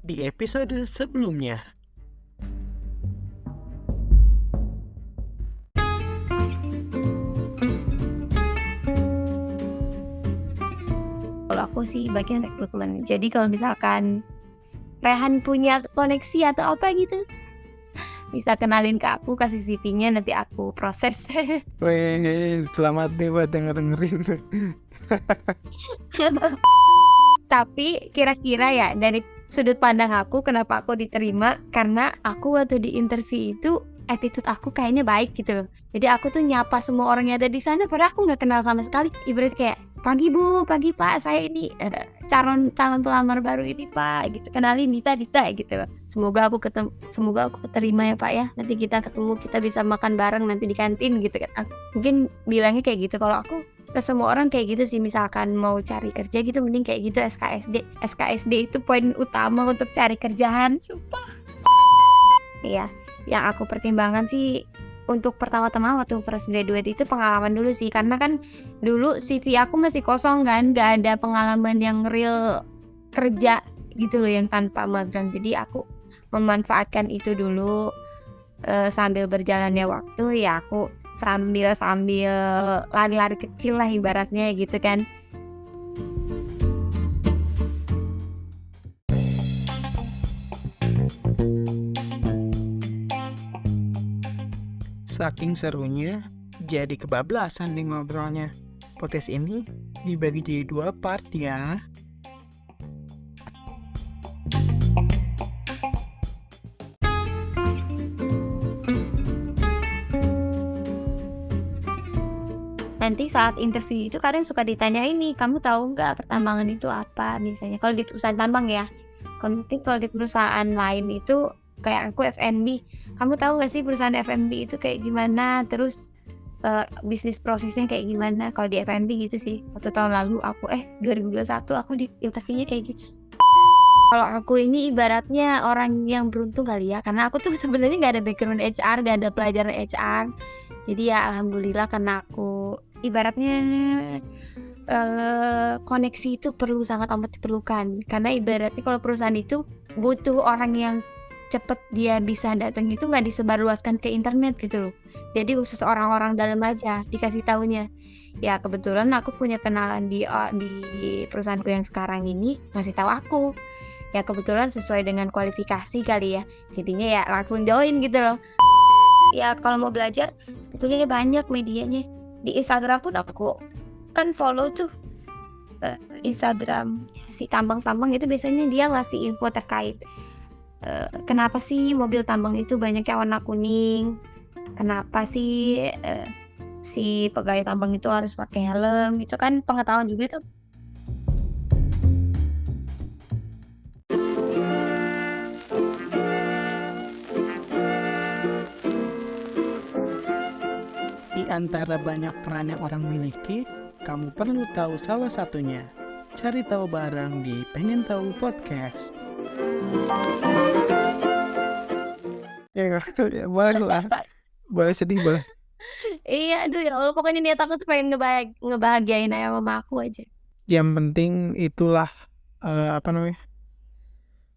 di episode sebelumnya. Kalau aku sih bagian rekrutmen. Jadi kalau misalkan Rehan punya koneksi atau apa gitu, bisa kenalin ke aku, kasih CV-nya, nanti aku proses. Wih, selamat nih buat dengerin. Tapi kira-kira ya dari sudut pandang aku, kenapa aku diterima, karena aku waktu di interview itu attitude aku kayaknya baik gitu loh. Jadi aku tuh nyapa semua orang yang ada di sana, padahal aku nggak kenal sama sekali. Ibarat kayak, pagi bu, pagi pak, saya ini calon pelamar baru ini pak, gitu. Kenalin Dita gitu loh. Semoga aku keterima ya pak ya. Nanti kita ketemu, kita bisa makan bareng nanti di kantin gitu kan. Mungkin bilangnya kayak gitu. Kalau aku ke semua orang kayak gitu sih, misalkan mau cari kerja gitu mending kayak gitu SKSD itu poin utama untuk cari kerjaan, sumpah. Iya, yang aku pertimbangkan sih untuk pertama-tama waktu fresh graduate itu pengalaman dulu sih, karena kan dulu CV aku masih kosong kan, gak ada pengalaman yang real kerja gitu loh yang tanpa magang. Jadi aku memanfaatkan itu dulu. Sambil berjalannya waktu ya aku sambil lari-lari kecil lah ibaratnya gitu kan. Saking serunya, jadi kebablasan nih ngobrolnya. Podcast ini dibagi jadi 2 part ya. Nanti saat interview itu kadang suka ditanya ini, kamu tahu nggak pertambangan itu apa misalnya, kalau di perusahaan tambang ya. Kalau di perusahaan lain itu kayak aku F&B, kamu tahu nggak sih perusahaan F&B itu kayak gimana, terus bisnis prosesnya kayak gimana. Kalau di F&B gitu sih. 1 tahun lalu 2021 aku di interviewnya kayak gitu. Kalau aku ini ibaratnya orang yang beruntung kali ya, karena aku tuh sebenarnya nggak ada background HR, nggak ada pelajaran HR. Jadi ya alhamdulillah, karena aku ibaratnya koneksi itu sangat amat diperlukan. Karena ibaratnya kalau perusahaan itu butuh orang yang cepet dia bisa datang, itu nggak disebarluaskan ke internet gitu loh. Jadi khusus orang-orang dalam aja dikasih taunya. Ya kebetulan aku punya kenalan di perusahaanku yang sekarang ini ngasih tahu aku. Ya kebetulan sesuai dengan kualifikasi kali ya. Jadinya ya langsung join gitu loh. Ya kalau mau belajar sebetulnya banyak medianya. Di Instagram pun aku kan follow tuh Instagram si tambang-tambang itu, biasanya dia ngasih info terkait kenapa sih mobil tambang itu banyaknya warna kuning, kenapa sih si pegawai tambang itu harus pakai helm, itu kan pengetahuan juga tuh. Di antara banyak peran yang orang miliki, kamu perlu tahu salah satunya. Cari tahu bareng di Pengen Tahu Podcast. Ya, boleh lah. Boleh sedih, boleh. Iya, aduh ya Allah, pokoknya niat aku tuh pengen ngebahagiain ayah mama aku aja. Yang penting itulah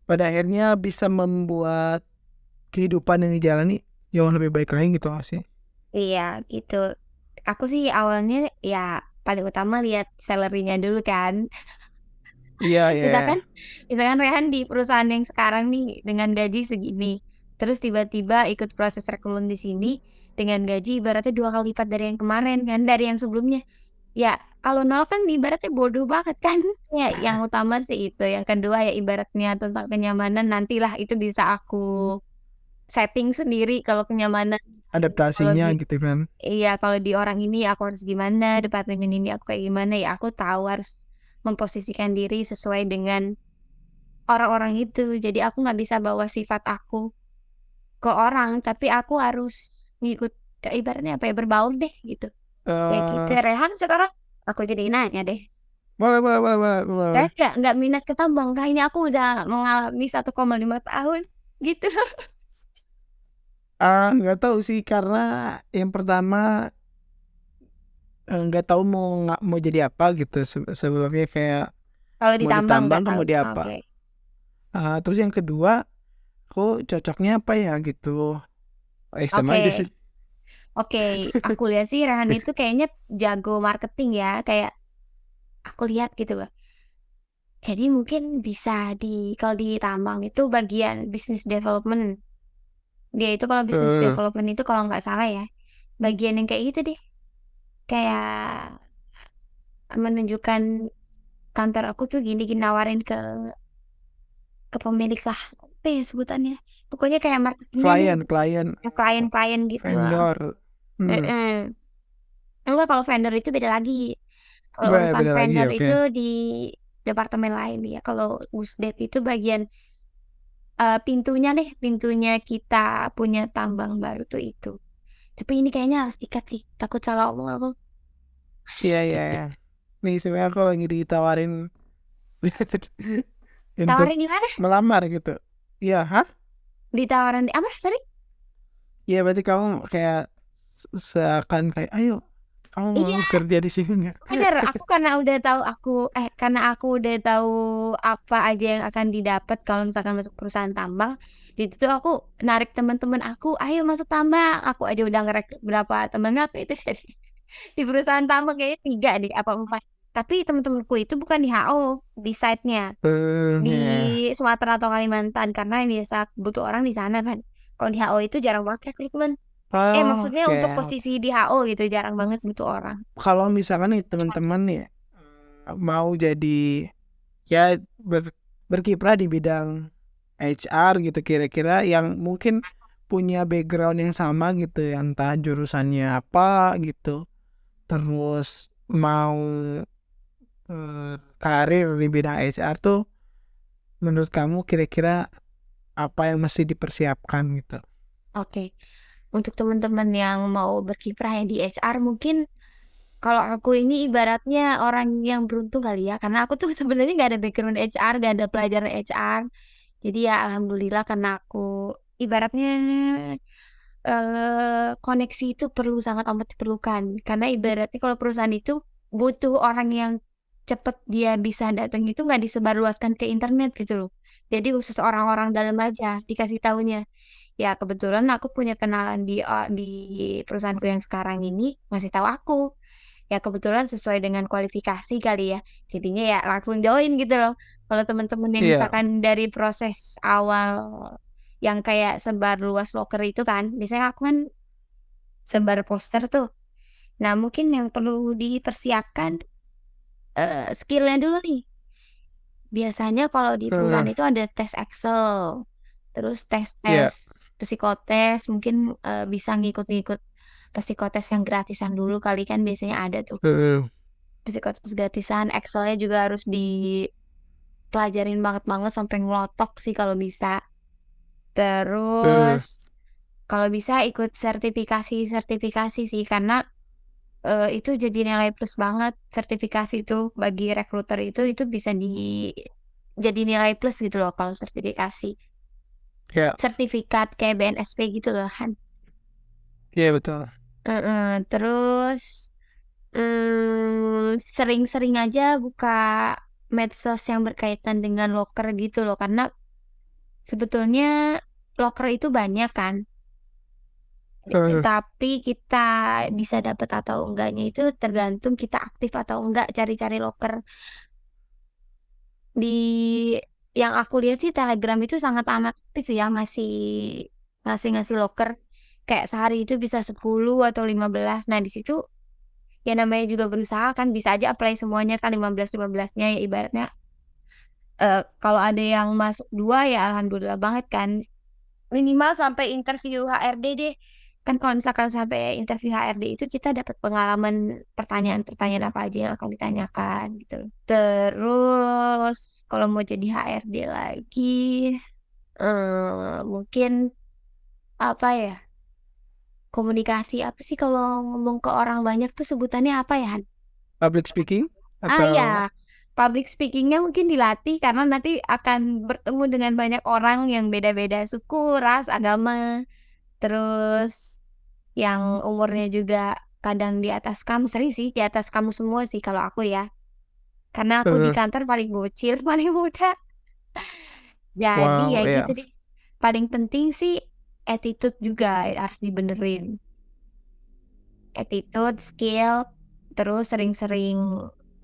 pada akhirnya bisa membuat kehidupan yang dijalani jauh lebih baik lagi gitu gak sih? Iya, gitu. Aku sih awalnya ya paling utama lihat salary-nya dulu kan. Iya, iya. Misalkan Rehan di perusahaan yang sekarang nih dengan gaji segini, terus tiba-tiba ikut proses rekrutmen di sini dengan gaji ibaratnya 2 kali lipat dari yang kemarin kan, dari yang sebelumnya. Ya kalau nol kan ibaratnya bodoh banget kan. Ya yang utama sih itu, yang kedua ya ibaratnya tentang kenyamanan, nantilah itu bisa aku setting sendiri kalau kenyamanan. Kalau Adaptasinya di gitu kan. Iya, kalau di orang ini aku harus gimana, departemen ini aku kayak gimana, ya aku tahu harus memposisikan diri sesuai dengan orang-orang itu. Jadi aku nggak bisa bawa sifat aku ke orang, tapi aku harus ngikut, ya ibaratnya apa ya, berbaur deh gitu. Kayak gitu. Eh, Rehan sekarang aku jadi nanya deh. boleh. Saya nggak minat ke tambang, kayaknya aku udah mengalami 1,5 tahun gitu. Nggak tahu sih, karena yang pertama nggak tahu mau jadi apa gitu sebelumnya, kayak Kalau di mau tambang ditambang nggak atau tahu. mau di apa. Oke. Terus yang kedua, aku cocoknya apa ya gitu. Sama aja sih. Oke, aku lihat sih Rehan itu kayaknya jago marketing ya, kayak aku lihat gitu loh. Jadi mungkin bisa kalau di tambang itu bagian business development. Dia itu kalau business Eh, development itu kalau nggak salah ya, bagian yang kayak gitu deh. Kayak menunjukkan kantor aku tuh gini, gini nawarin ke pemilik lah. Apa ya sebutannya? Pokoknya kayak marketingnya nih, klien, ke klien-klien gitu lah. vendor. Mm-mm. Enggak, kalau vendor itu beda lagi. Kalau urusan Beda lagi vendor ya, oke. itu di departemen lain ya. Kalau Usdep itu bagian pintunya deh, pintunya kita punya tambang baru tuh itu. Tapi ini kayaknya harus dikat sih. Takut salah omong aku. Iya, iya, iya. Nih sebenarnya aku lagi ditawarin untuk Tawarin gimana? melamar gitu. Iya, hah? Ditawarin apa? Sorry. Iya, berarti kamu kayak seakan kayak, ayo, kamu mau Iya, kerja di sini nggak? bener. Karena aku udah tahu apa aja yang akan didapat kalau misalkan masuk perusahaan tambang. Jadi tuh aku narik teman-teman aku, ayo masuk tambang. Aku aja udah ngerekrut berapa temen aku itu jadi di perusahaan tambang kayaknya 3 deh apa 4. Tapi teman-temanku itu bukan di HO, di site-nya, di Ya. Sumatera atau Kalimantan karena yang biasa butuh orang di sana kan. Kalau di HO itu jarang banget rekrutmen. Oh, Maksudnya oke. untuk posisi di HO gitu jarang banget butuh orang. Kalau misalkan nih teman-teman nih mau jadi ya berkiprah di bidang HR gitu, kira-kira yang mungkin punya background yang sama gitu, yang entah jurusannya apa gitu, terus mau karir di bidang HR tuh, menurut kamu kira-kira apa yang mesti dipersiapkan gitu? Oke. Untuk teman-teman yang mau berkiprah ya di HR mungkin kalau aku ini ibaratnya orang yang beruntung kali ya karena aku tuh sebenarnya nggak ada background HR, nggak ada pelajaran HR. Jadi ya alhamdulillah karena aku ibaratnya koneksi itu perlu sangat amat diperlukan. Karena ibaratnya kalau perusahaan itu butuh orang yang cepet dia bisa datang itu nggak disebarluaskan ke internet gitu loh. Jadi khusus orang-orang dalam aja dikasih tahunya. Ya kebetulan aku punya kenalan di perusahaanku yang sekarang ini ngasih tahu aku. Ya kebetulan sesuai dengan kualifikasi kali ya. Jadinya ya langsung join gitu loh. Kalau teman-teman yang Iya. misalkan dari proses awal yang kayak sebar luas loker itu kan, biasanya aku kan sebar poster tuh. Nah mungkin yang perlu dipersiapkan skillnya dulu nih. Biasanya kalau di perusahaan Eh, itu ada tes Excel, terus tes-tes iya. psikotes, mungkin bisa ngikut-ngikut psikotes yang gratisan dulu kali kan biasanya ada tuh. Eh, Psikotes gratisan, Excelnya juga harus dipelajarin banget-banget sampai ngelotok sih kalau bisa. eh, Terus kalau bisa ikut sertifikasi sih karena itu jadi nilai plus banget sertifikasi itu bagi rekruter itu bisa jadi nilai plus gitu loh kalau sertifikasi. iya. Sertifikat kayak BNSP gitu loh kan. Iya, betul. Terus sering-sering aja buka medsos yang berkaitan dengan loker gitu loh karena sebetulnya loker itu banyak kan. Eh, Tapi kita bisa dapat atau enggaknya itu tergantung kita aktif atau enggak cari-cari loker. Di yang aku lihat sih Telegram itu sangat amat aktif ya ngasih loker. Kayak sehari itu bisa 10 atau 15. Nah, di situ ya namanya juga berusaha kan bisa aja apply semuanya kan 15-15-nya ya ibaratnya kalau ada yang masuk 2 ya alhamdulillah banget kan. Minimal sampai interview HRD deh. Kan kalau misalkan sampai interview HRD itu kita dapat pengalaman pertanyaan-pertanyaan apa aja yang akan ditanyakan gitu. Terus kalau mau jadi HRD lagi, mungkin apa ya? Komunikasi apa sih kalau ngomong ke orang banyak tuh sebutannya apa ya, Han? Public speaking Ya, atau public speakingnya mungkin dilatih karena nanti akan bertemu dengan banyak orang yang beda-beda suku, ras, agama, terus yang umurnya juga kadang di atas kamu, sering sih di atas kamu semua sih kalau aku ya. Karena aku di eh, kantor paling bocil, paling muda. Jadi ya Wow, gitu ya. deh. Paling penting sih attitude juga harus dibenerin. Attitude, skill, terus sering-sering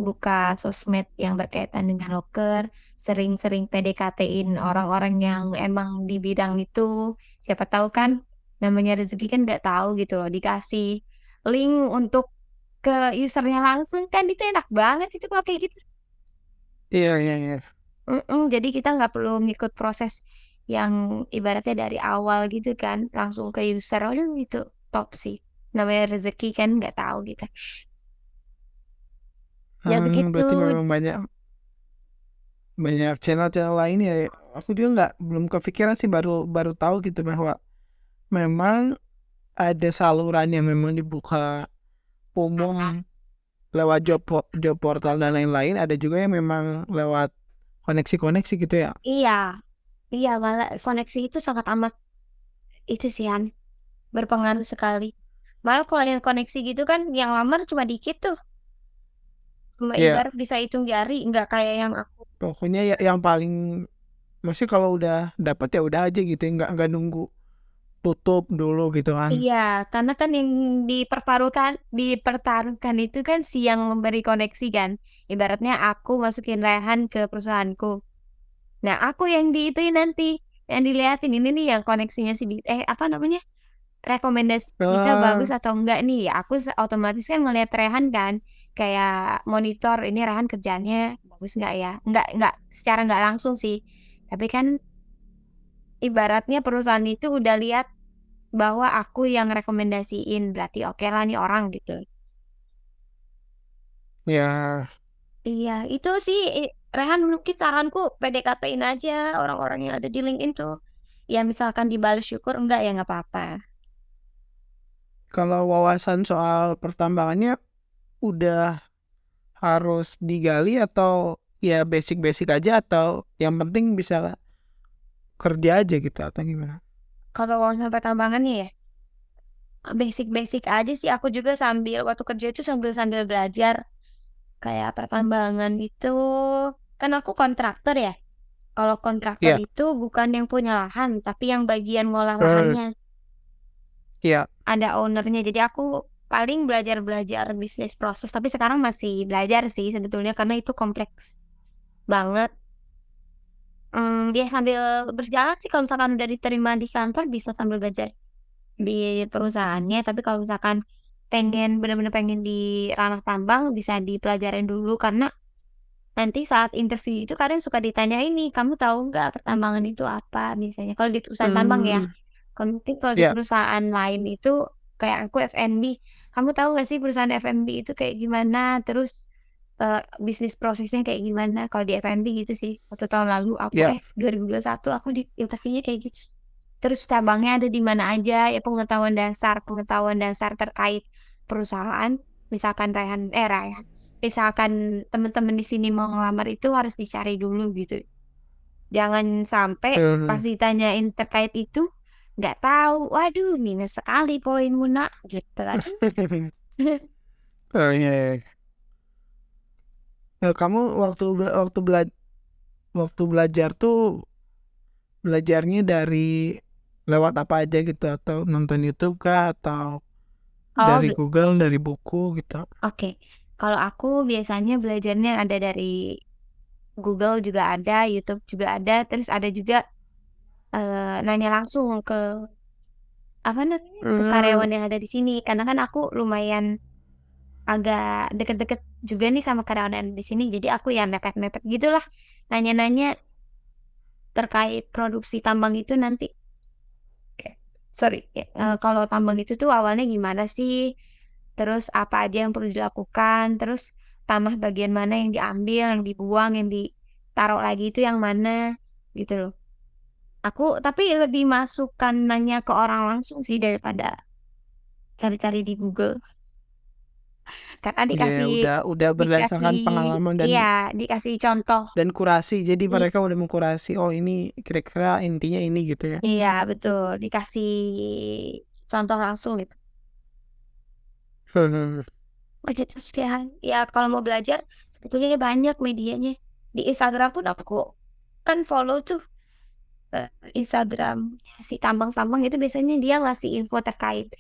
buka sosmed yang berkaitan dengan loker, sering-sering PDKT-in orang-orang yang emang di bidang itu. Siapa tahu kan namanya rezeki kan nggak tahu gitu loh, dikasih link untuk ke user-nya langsung kan itu enak banget itu kalau kayak gitu. Iya, iya, iya. Jadi kita nggak perlu ngikut proses yang ibaratnya dari awal gitu kan, langsung ke user, aduh itu top sih. Namanya rezeki kan nggak tahu gitu. Ya begitu. Berarti memang banyak banyak channel-channel lain ya. Aku juga belum kepikiran sih, baru baru tahu gitu bahwa memang ada saluran yang memang dibuka umum lewat job portal dan lain-lain. Ada juga yang memang lewat koneksi-koneksi gitu ya. Iya, iya malah koneksi itu sangat amat itu sih Han, berpengaruh sekali. Malah kalau yang koneksi gitu kan yang lamar cuma dikit tuh, cuma Iya, ibarat bisa hitung jari, nggak kayak yang aku. pokoknya ya yang paling, maksudnya kalau udah dapat ya udah aja gitu, nggak nunggu tutup dulu gitu kan. Iya, karena kan yang dipertaruhkan itu kan si yang memberi koneksi kan. Ibaratnya aku masukin Rehan ke perusahaanku. Nah, aku yang diituin nanti, yang diliatin ini nih yang koneksinya apa namanya? Rekomendasi kita bagus Ah, atau enggak nih. Ya aku otomatis kan ngelihat Rehan kan, kayak monitor ini Rehan kerjaannya bagus nggak ya? Nggak secara nggak langsung sih. Tapi kan ibaratnya perusahaan itu udah lihat bahwa aku yang rekomendasiin, berarti oke lah nih orang gitu. ya Iya, itu sih Rehan mungkin saranku PDKT-in aja orang-orang yang ada di LinkedIn tuh. Ya misalkan dibalas syukur enggak ya nggak apa-apa. kalau wawasan soal pertambangannya udah harus digali atau ya basic-basic aja, atau yang penting bisa kerja aja gitu atau gimana? Kalau wawasan pertambangannya ya, basic-basic aja sih aku juga sambil waktu kerja itu sambil sambil belajar kayak pertambangan itu kan aku kontraktor ya. Kalau kontraktor Iya. itu bukan yang punya lahan, tapi yang bagian ngolah eh, lahannya. iya. Ada ownernya. Jadi aku paling belajar-belajar bisnis proses, tapi sekarang masih belajar sih sebetulnya karena itu kompleks banget. Dia sambil berjalan sih kalau misalkan udah diterima di kantor bisa sambil belajar di perusahaannya, tapi kalau misalkan bener-bener pengen di ranah tambang bisa dipelajarin dulu karena nanti saat interview itu kadang suka ditanyain nih, "Kamu tahu nggak pertambangan itu apa?" Biasanya kalau di perusahaan tambang ya. Hmm, Mungkin kalau di ya. perusahaan lain itu kayak aku F&B, "Kamu tahu nggak sih perusahaan F&B itu kayak gimana? Terus, bisnis prosesnya kayak gimana?" Kalau di F&B gitu sih. Waktu tahun lalu Ya. 2021 aku di interviewnya kayak gitu. Terus cabangnya ada di mana aja, ya pengetahuan dasar terkait perusahaan. Misalkan misalkan temen-temen di sini mau ngelamar itu harus dicari dulu gitu. Jangan sampai pas Hmm. ditanyain terkait itu, nggak tahu, waduh minus sekali poinmu Nak, gitu kan. Oh, iya, iya. Kamu waktu belajar tuh belajarnya dari lewat apa aja gitu, atau nonton YouTube kah, atau Oh, dari Google, dari buku gitu? oke. Kalau aku biasanya belajarnya ada dari Google juga ada, YouTube juga ada, terus ada juga, nanya langsung ke, apa namanya, ke Hmm, karyawan yang ada di sini. Karena kan aku lumayan agak deket-deket juga nih sama karyawan yang ada di sini, jadi aku ya mepet-mepet gitulah, nanya-nanya terkait produksi tambang itu nanti. Sorry, ya, kalau tambang itu tuh awalnya gimana sih, terus apa aja yang perlu dilakukan, terus tanah bagian mana yang diambil, yang dibuang, yang ditaruh lagi itu yang mana, gitu loh. Aku tapi lebih masukan nanya ke orang langsung sih daripada cari-cari di Google, karena ya udah dikasih berdasarkan pengalaman iya, dikasih contoh. kurasi. Jadi I mereka udah mengkurasi, oh ini kira-kira intinya ini gitu ya. iya betul, dikasih contoh langsung gitu. Hmm. Begitu sih, Han. Ya kalau mau belajar sebetulnya banyak medianya. Di Instagram pun aku kan follow tuh. Instagram si tambang-tambang itu biasanya dia ngasih info terkait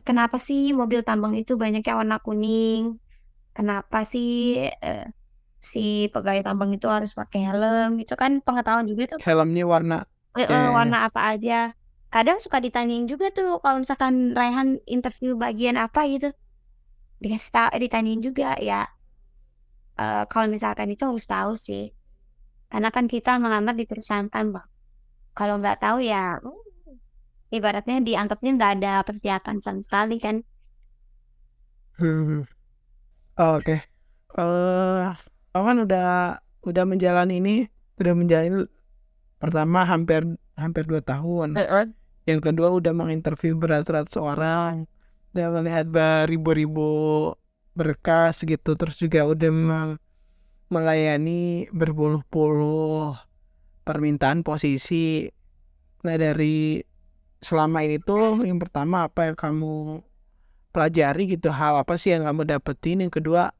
kenapa sih mobil tambang itu banyaknya warna kuning, kenapa sih si pegawai tambang itu harus pakai helm, itu kan pengetahuan juga tuh. Helmnya warna ya, ya, ya. Warna apa aja. Kadang suka ditanyain juga tuh kalau misalkan Raihan interview bagian apa gitu, ditanyain juga ya, kalau misalkan itu harus tahu sih, karena kan kita ngelamar di perusahaan tambang. Kalau nggak tahu ya, ibaratnya dianggapnya nggak ada persiapan sama sekali kan. Hmm. Oke. Aku kan udah menjalani ini, udah menjalani pertama hampir hampir 2 tahun. Yang kedua udah menginterview beratus-ratus orang, udah melihat beribu-ribu berkas gitu, terus juga udah melayani berpuluh-puluh permintaan posisi. Nah dari selama ini tuh yang pertama apa yang kamu pelajari gitu, hal apa sih yang kamu dapetin, yang kedua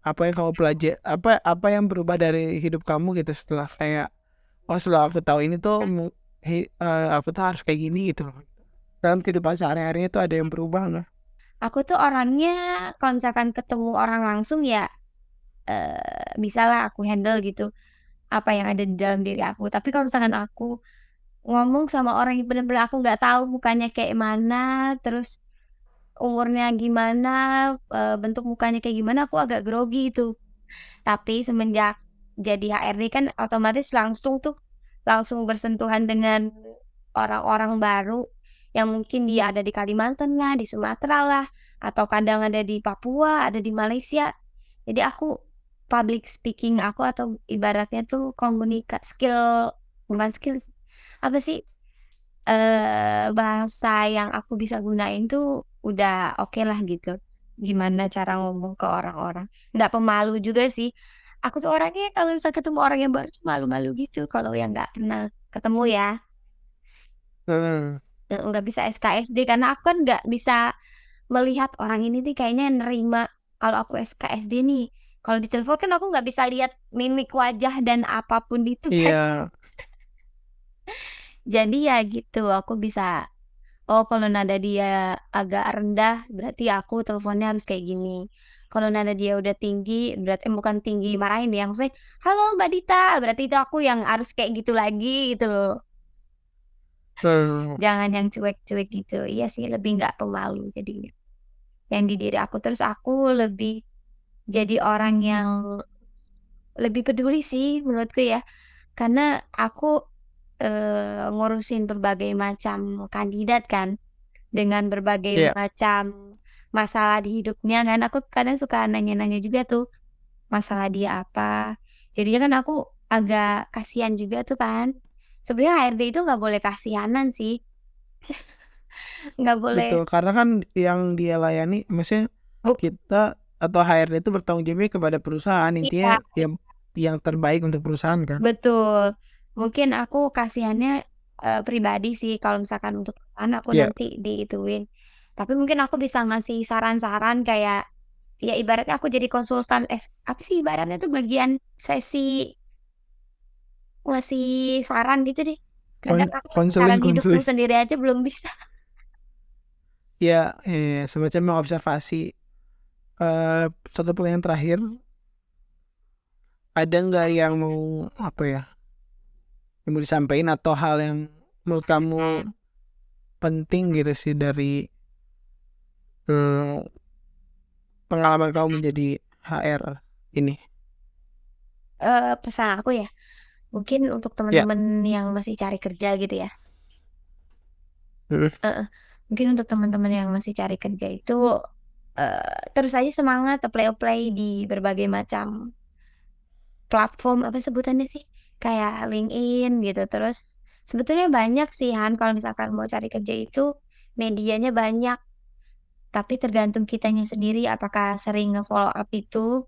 apa yang kamu pelajari, apa yang berubah dari hidup kamu gitu setelah kayak setelah aku tahu ini tuh aku tuh harus kayak gini gitu loh. Dalam kehidupan sehari-harinya tuh ada yang berubah nggak? Aku tuh orangnya kalau misalkan ketemu orang langsung ya, bisalah aku handle gitu, apa yang ada di dalam diri aku. Tapi kalau misalkan aku ngomong sama orang yang bener-bener aku nggak tahu mukanya kayak mana, terus umurnya gimana, bentuk mukanya kayak gimana, aku agak grogi itu. Tapi semenjak jadi HRD kan otomatis langsung bersentuhan dengan orang-orang baru yang mungkin dia ada di Kalimantan lah, di Sumatera lah, atau kadang ada di Papua, ada di Malaysia. Jadi aku public speaking aku atau ibaratnya tuh bukan skill sih, apa sih, bahasa yang aku bisa gunain tuh udah oke lah gitu. Gimana cara ngomong ke orang-orang, nggak pemalu juga sih. Aku tuh orangnya kalau misal ketemu orang yang baru tuh malu-malu gitu kalau yang nggak pernah ketemu ya. Hmm. Nggak bisa SKSD karena aku kan nggak bisa melihat orang ini nih kayaknya nerima kalau aku SKSD nih. Kalau di telepon kan aku nggak bisa lihat mimik wajah dan apapun itu kan. Iya, Jadi ya gitu, aku bisa, oh kalau nada dia agak rendah berarti aku teleponnya harus kayak gini. Kalau nada dia udah tinggi berarti bukan tinggi marahin ya, maksudnya, "Halo Mbak Dita," berarti itu aku yang harus kayak gitu lagi gitu loh. hmm. Jangan yang cuek-cuek gitu. Iya sih lebih nggak pemalu jadinya. Yang di diri aku, terus aku lebih jadi orang yang lebih peduli sih menurutku ya. Karena aku, ngurusin berbagai macam kandidat kan, dengan berbagai Iya. macam masalah di hidupnya kan, aku kadang suka nanya-nanya juga tuh, masalah dia apa. Jadinya kan aku agak kasihan juga tuh kan. Sebenarnya HRD itu nggak boleh kasihanan sih, nggak boleh. Betul, karena kan yang dia layani, maksudnya kita atau HRD itu bertanggung jawabnya kepada perusahaan, Iya, intinya yang terbaik untuk perusahaan kan. betul. Mungkin aku kasihannya, pribadi sih kalau misalkan untuk anak aku Iya, nanti diituin. Tapi mungkin aku bisa ngasih saran-saran kayak, ya ibaratnya aku jadi konsultan apa sih ibaratnya tuh bagian sesi ngasih saran gitu deh. Kadang aku ngasih konseling saran hidupku konseling. sendiri aja belum bisa. Ya, semacam mengobservasi. Satu pertanyaan terakhir, ada nggak yang mau apa ya, yang mau disampaikan atau hal yang menurut kamu penting gitu sih dari eh, pengalaman kamu menjadi HR ini? Pesan aku ya, mungkin untuk Ya. teman-teman yang masih cari kerja gitu ya, Mm. heeh, mungkin untuk teman-teman yang masih cari kerja itu, terus aja semangat apply-apply di berbagai macam platform, apa sebutannya sih, kayak LinkedIn gitu. Terus sebetulnya banyak sih Han kalau misalkan mau cari kerja itu medianya banyak, tapi tergantung kitanya sendiri apakah sering nge-follow up itu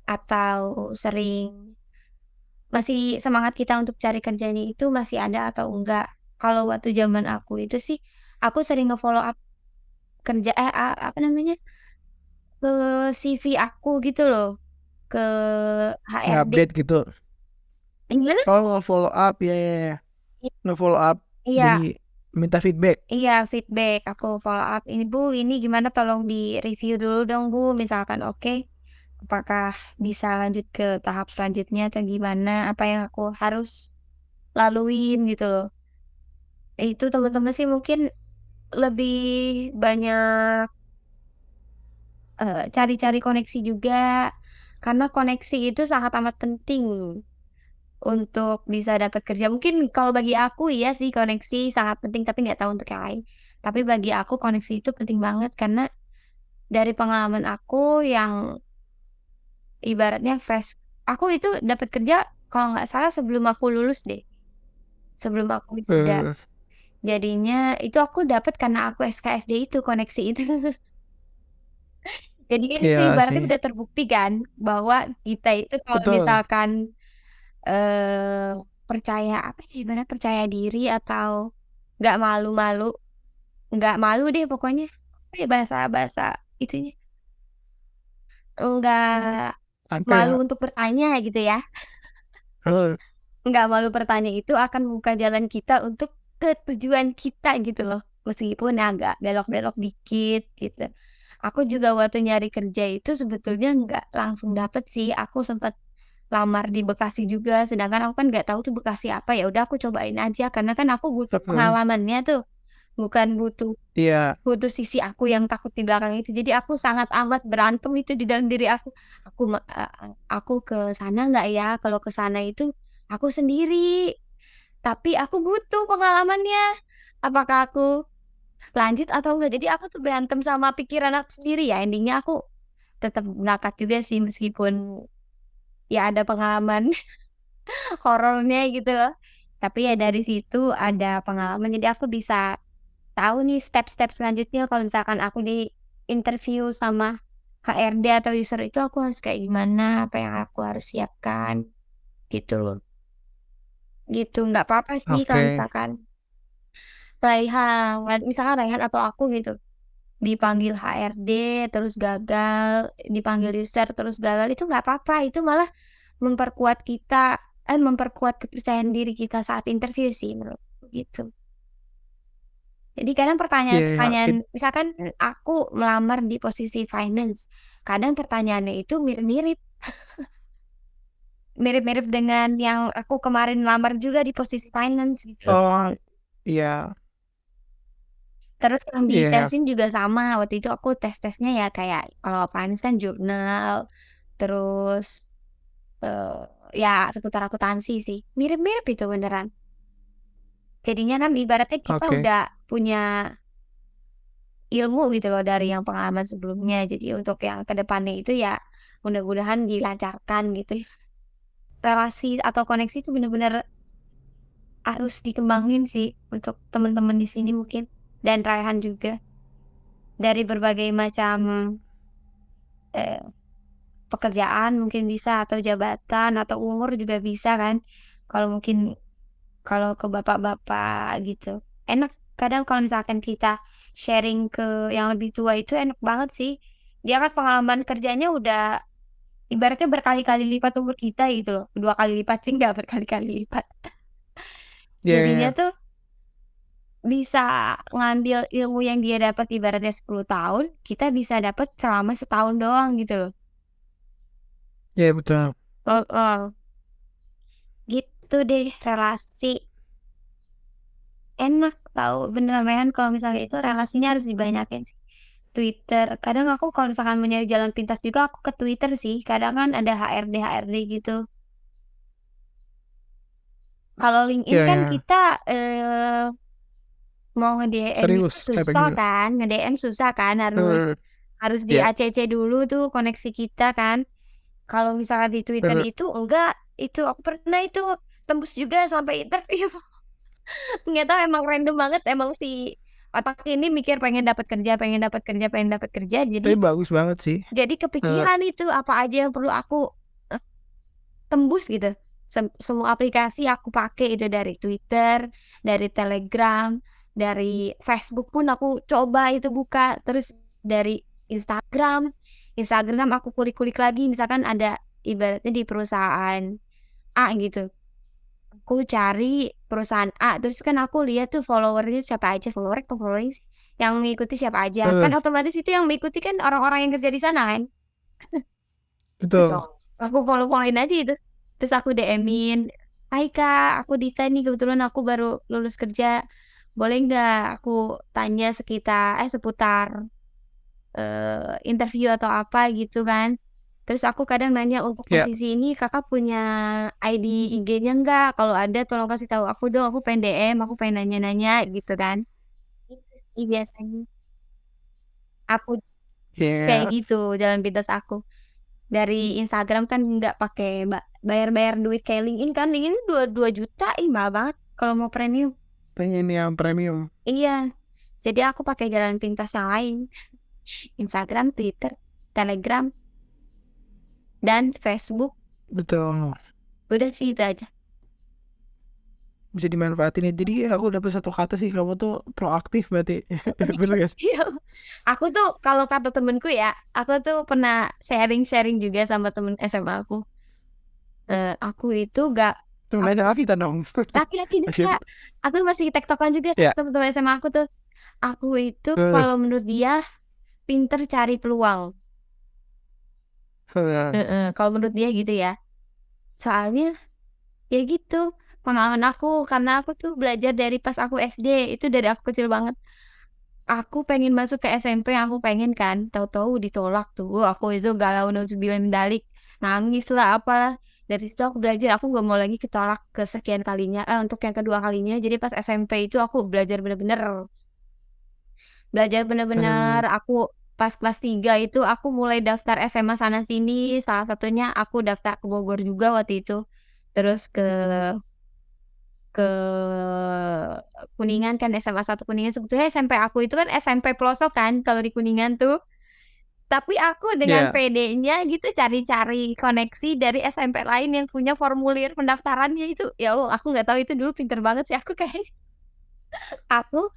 atau masih semangat kita untuk cari kerjanya itu masih ada atau enggak. Kalau waktu zaman aku itu sih, aku sering nge-follow up kerja apa namanya, ke CV aku gitu loh, ke HRD. Update gitu. Gimana? Oh, follow up ya, ya, ya. nge-follow up, Iya, minta feedback. iya feedback. Aku follow up, ini Bu, ini gimana tolong di-review dulu dong Bu. Misalkan oke, apakah bisa lanjut ke tahap selanjutnya atau gimana? Apa yang aku harus laluin gitu loh. Itu teman-teman sih mungkin lebih banyak cari-cari koneksi juga, karena koneksi itu sangat amat penting untuk bisa dapat kerja. Mungkin kalau bagi aku iya sih koneksi sangat penting, tapi nggak tahu untuk yang lain. Tapi bagi aku koneksi itu penting banget karena dari pengalaman aku yang ibaratnya fresh, aku itu dapat kerja kalau nggak salah sebelum aku lulus deh, sebelum aku wisuda. Eh, Jadinya itu aku dapat karena aku SKSD itu, koneksi itu. Jadi kan itu iya ibaratnya sih, udah terbukti kan bahwa kita itu kalau betul. misalkan Eee, percaya apa ya, ibaratnya percaya diri atau nggak malu-malu, nggak malu deh pokoknya, apa ya bahasa itunya, nggak Apa ya? malu untuk bertanya gitu ya, Eh, nggak malu bertanya itu akan membuka jalan kita untuk ke tujuan kita gitu loh, meskipun agak belok-belok dikit gitu. Aku juga waktu nyari kerja itu sebetulnya nggak langsung dapet sih, aku sempet lamar di Bekasi juga, sedangkan aku kan nggak tahu tuh Bekasi apa, ya udah aku cobain aja karena kan aku butuh heeh, pengalamannya tuh, bukan butuh iya, butuh sisi aku yang takut di belakang itu. Jadi aku sangat amat berantem itu di dalam diri aku. Aku ke sana nggak ya? Kalau ke sana itu aku sendiri, tapi aku butuh pengalamannya. Apakah aku lanjut atau enggak? Jadi aku tuh berantem sama pikiran aku sendiri ya, ending-nya aku tetap berangkat juga sih meskipun ya ada pengalaman horornya gitu loh. Tapi ya dari situ ada pengalaman, jadi aku bisa tahu nih step-step selanjutnya kalau misalkan aku di-interview sama HRD atau user itu aku harus kayak gimana, apa yang aku harus siapkan, gitu loh. Gitu, nggak apa-apa sih kalau oke. misalkan misalkan Raihan atau aku gitu, dipanggil HRD terus gagal, dipanggil user terus gagal, itu nggak apa-apa, itu malah memperkuat kita memperkuat kepercayaan diri kita saat interview sih menurutku, gitu. Jadi kadang Iya, iya, pertanyaan-pertanyaan misalkan aku melamar di posisi finance, kadang pertanyaannya itu mirip-mirip, mirip-mirip dengan yang aku kemarin lamar juga di posisi finance gitu. oh, iya, Terus yang iya, iya, ditesin juga sama, waktu itu aku tes-tesnya ya kayak kalau finance kan jurnal, terus, eee, ya seputar akuntansi sih, mirip-mirip itu beneran. Jadinya kan ibaratnya kita oke. udah punya ilmu gitu loh dari yang pengalaman sebelumnya. Jadi untuk yang ke depannya itu ya mudah-mudahan dilancarkan gitu ya. Relasi atau koneksi itu bener-bener harus dikembangin sih untuk teman-teman di sini mungkin dan Raihan juga. Dari berbagai macam, eee, pekerjaan mungkin bisa atau jabatan atau umur juga bisa kan. Kalau mungkin kalau ke bapak-bapak gitu. Enak kadang kalau misalkan kita sharing ke yang lebih tua itu enak banget sih. Dia kan pengalaman kerjanya udah ibaratnya berkali-kali lipat umur kita gitu loh, 2 kali lipat sih nggak berkali-kali lipat. Iya, iya, Jadinya iya, tuh bisa ngambil ilmu yang dia dapat ibaratnya 10 tahun, kita bisa dapat selama setahun doang gitu loh. iya, betul. Heeh, gitu deh relasi. Enak tahu, beneran Rayhan kalau misalnya itu relasinya harus dibanyakin sih. Twitter, kadang aku kalau misalkan mau nyari jalan pintas juga aku ke Twitter sih, kadang kan ada HRD-HRD gitu. Kalau LinkedIn Iya, kan iya, kita, mau nge-DM itu serius, apa susah gimana? kan, nge-DM susah kan, harus Eh, harus iya, di-ACC dulu tuh koneksi kita kan. Kalau misalnya di Twitter eh, itu enggak, itu aku pernah itu tembus juga sampai interview. Nggak tahu emang random banget, emang si otak ini mikir pengen dapat kerja pengen dapat kerja pengen dapat kerja, tapi bagus banget sih. jadi Eh, kepikiran itu apa aja yang perlu aku, eee, tembus gitu. Semua aplikasi aku pakai itu dari Twitter, dari Telegram, dari Facebook pun aku coba itu buka, terus dari Instagram. Instagram aku kulik-kulik lagi misalkan ada ibaratnya di perusahaan A gitu, aku cari, perusahaan A, terus kan aku lihat tuh followernya siapa aja, follower atau following sih, yang mengikuti siapa aja, kan Eh, otomatis itu yang mengikuti kan orang-orang yang kerja di sana kan. Terus betul. aku follow-followin aja itu. Terus aku DM-in, "Hai Kak, aku Dita nih, kebetulan aku baru lulus kerja. Boleh nggak aku tanya seputar interview atau apa gitu kan." Terus aku kadang nanya, "Untuk Ya, posisi ini Kakak punya ID IG-nya nggak? Kalau ada tolong kasih tahu aku dong, aku pengen DM, aku pengen nanya-nanya," gitu kan. Itu sih biasanya. Aku kayak ya, gitu jalan pintas aku. Dari Instagram kan nggak pakai bayar-bayar duit kayak LinkedIn kan, LinkedIn 2 juta, ih mahal banget kalau mau premium. pengen yang premium. Iya, jadi aku pakai jalan pintas yang lain, Instagram, Twitter, Telegram, dan Facebook. Betul. Udah sih itu aja. Bisa dimanfaatin ya. Jadi aku dapat satu kata sih, kamu tuh proaktif berarti. Bener gak sih? Iya. Aku tuh kalau kata temenku ya, aku tuh pernah sharing-sharing juga sama temen SMA aku. Aku itu gak Tuh nanya kita dong. laki-laki juga. Lanjut. Aku masih tektokan juga sama Ya. temen-temen SMA aku tuh. Aku itu Eh, kalau menurut dia pinter cari peluang. eh, Kalau menurut dia gitu ya. Soalnya ya gitu pengalaman aku karena aku tuh belajar dari pas aku SD, itu dari aku kecil banget. Aku pengen masuk ke SMP yang aku pengen kan, tahu-tahu ditolak tuh. Aku itu galau nauzubillah min dzalik, nangis lah apalah. Dari situ aku belajar aku nggak mau lagi ketolak kesekian kalinya, untuk yang kedua kalinya. Jadi pas SMP itu aku belajar bener-bener. hmm, Aku pas kelas 3 itu aku mulai daftar SMA sana sini, salah satunya aku daftar ke Bogor juga waktu itu. Terus ke Kuningan kan, SMA 1 Kuningan. Sebetulnya SMP aku itu kan SMP pelosok kan kalau di Kuningan tuh. Tapi aku dengan ya. pedenya gitu cari-cari koneksi dari SMP lain yang punya formulir pendaftarannya itu. Ya Allah, aku nggak tahu itu dulu pinter banget sih aku kayaknya. Aku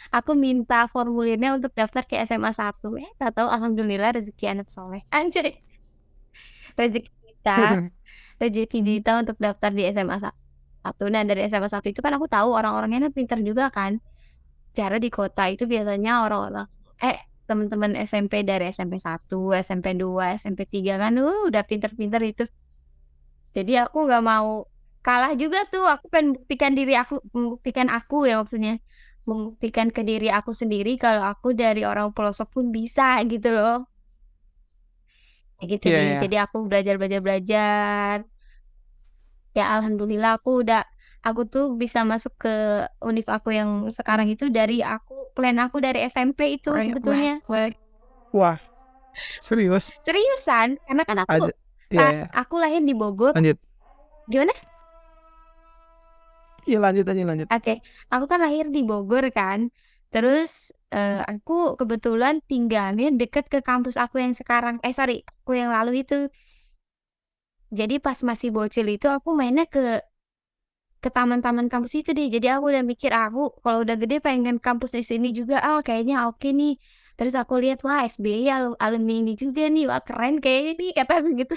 aku minta formulirnya untuk daftar ke SMA 1. Tahu-tahu alhamdulillah rezeki anak soleh. Anjay, rezeki kita rezeki Dita untuk daftar di SMA 1. Nah, dari SMA 1 itu kan aku tahu orang-orangnya kan pinter juga kan. Secara di kota itu biasanya orang-orang teman-teman SMP dari SMP 1, SMP 2, SMP 3 kan, udah pinter-pinter itu. Jadi aku nggak mau kalah juga tuh, aku pengen membuktikan aku ya maksudnya, membuktikan ke diri aku sendiri kalau aku dari orang pelosok pun bisa gitu loh. Kayak gitu Iya deh, ya. jadi aku belajar, ya alhamdulillah aku tuh bisa masuk ke univ aku yang sekarang itu dari plan aku dari SMP itu Wah, sebetulnya. wah, serius? Seriusan, karena kan Aja. Iya ya. aku lahir di Bogor. Lanjut. Gimana? Iya lanjut aja lanjut. Oke, aku kan lahir di Bogor kan, terus, aku kebetulan tinggalnya deket ke kampus aku yang sekarang sorry, aku yang lalu itu. Jadi pas masih bocil itu aku mainnya ke taman-taman kampus itu deh. Jadi aku udah mikir, aku kalau udah gede pengen kampus di sini juga, kayaknya oke nih. Terus aku lihat, wah SBY alumni ini juga nih, wah keren kayaknya nih, kata aku gitu.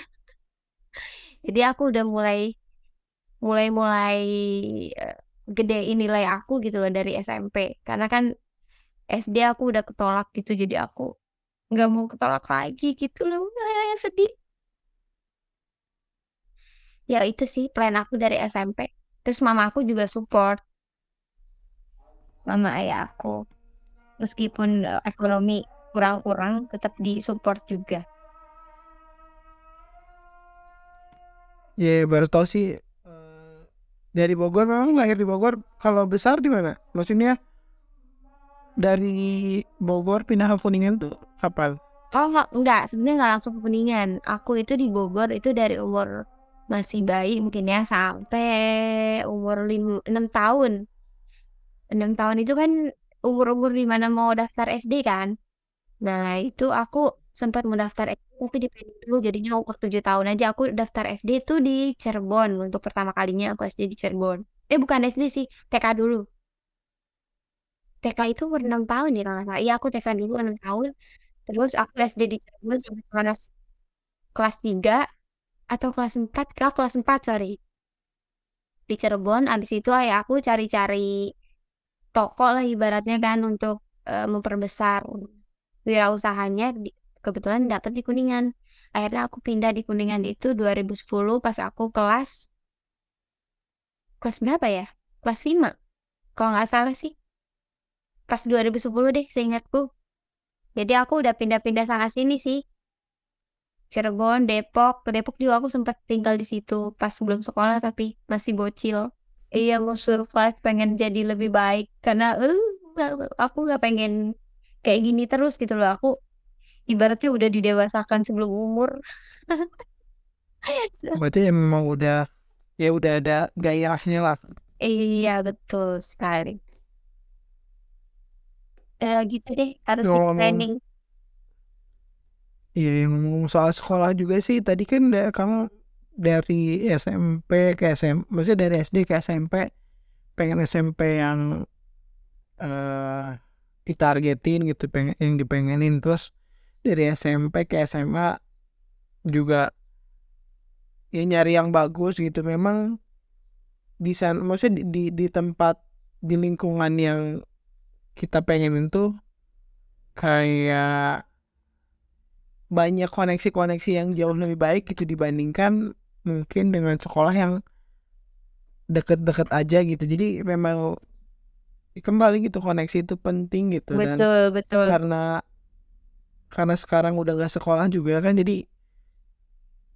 Jadi aku udah mulai, gedein nilai aku gitu loh dari SMP. Karena kan SD aku udah ketolak gitu, jadi aku nggak mau ketolak lagi gitu loh, sedih. Ya itu sih plan aku dari SMP. Terus mama aku juga support, mama ayah aku. Meskipun, ekonomi kurang-kurang tetap di-support juga. Ya baru tahu sih. Dari Bogor, memang lahir di Bogor. Kalau besar di mana? Maksudnya dari Bogor pindah ke Kuningan tuh kapan? Oh enggak, sebenarnya nggak langsung ke Kuningan. Aku itu di Bogor itu dari umur masih bayi mungkin ya, sampai umur 6 tahun. 6 tahun itu kan umur-umur di mana mau daftar SD kan. Nah, itu aku sempat mau daftar SD tapi dipending dulu, jadinya umur 7 tahun aja aku daftar SD tuh di Cirebon, untuk pertama kalinya aku SD di Cirebon. Bukan SD sih, TK dulu. TK itu umur 6 tahun ya kalau nggak salah. Iya, aku TK dulu 6 tahun, terus aku SD di Cirebon sampai kelas 3 atau kelas 4, kelas 4 sorry. di Cirebon. Abis itu ayah aku cari-cari toko lah ibaratnya kan untuk memperbesar wirausahanya. Kebetulan dapet di Kuningan. Akhirnya aku pindah di Kuningan itu 2010 pas aku kelas berapa ya? Kelas 5. Kalau nggak salah sih. Pas 2010 deh seingatku. Jadi aku udah pindah-pindah sana sini sih. Cirebon, Depok. Ke Depok juga aku sempat tinggal di situ pas sebelum sekolah tapi masih bocil. Iya mau survive, pengen jadi lebih baik karena aku nggak pengen kayak gini terus gitu loh. Aku ibaratnya udah didewasakan sebelum umur. Berarti ya memang udah ada gairahnya lah. Iya betul sekali. Gitu deh harus di Ngomong planning. Iya, yang ngomong soal sekolah juga sih. Tadi kan kamu dari SMP ke SMP, maksudnya dari SD ke SMP, pengen SMP yang ditargetin gitu, yang dipengenin. Terus dari SMP ke SMA juga ya nyari yang bagus gitu. Memang di sana, maksudnya di tempat, di lingkungan yang kita pengen itu kayak banyak koneksi-koneksi yang jauh lebih baik gitu dibandingkan mungkin dengan sekolah yang deket-deket aja gitu. Jadi memang kembali gitu, koneksi itu penting gitu. Dan Betul. karena sekarang udah gak sekolah juga kan, jadi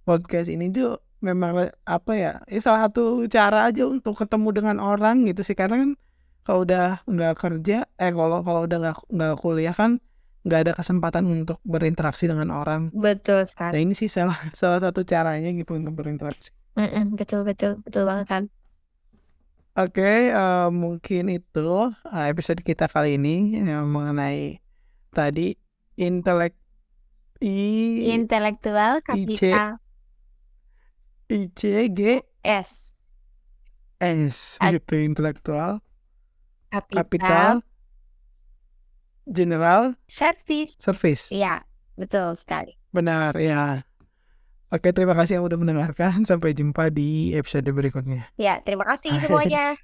podcast ini tuh memang apa ya, salah satu cara aja untuk ketemu dengan orang gitu sih. Karena kan kalau udah nggak kerja, kalau udah nggak kuliah kan nggak ada kesempatan untuk berinteraksi dengan orang. Betul Nah sekali. ini sih salah satu caranya gitu untuk berinteraksi. Betul banget kan. Oke, mungkin itu episode kita kali ini yang mengenai tadi Intelektual kapital ICGS S. gitu, intelektual Kapital kapital general service. service. Iya, betul sekali. Benar ya. Oke, terima kasih yang udah mendengarkan. Sampai jumpa di episode berikutnya. Ya, terima kasih semuanya.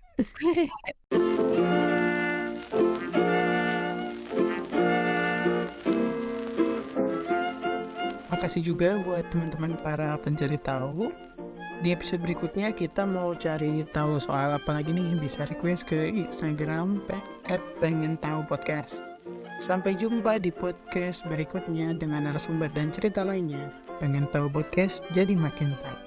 Makasih juga buat teman-teman para pencari tahu. Di episode berikutnya kita mau cari tahu soal apa lagi nih, bisa request ke Instagram @pengen_tahu_podcast. Sampai jumpa di podcast berikutnya dengan narasumber dan cerita lainnya. Pengen tahu podcast, jadi makin tahu.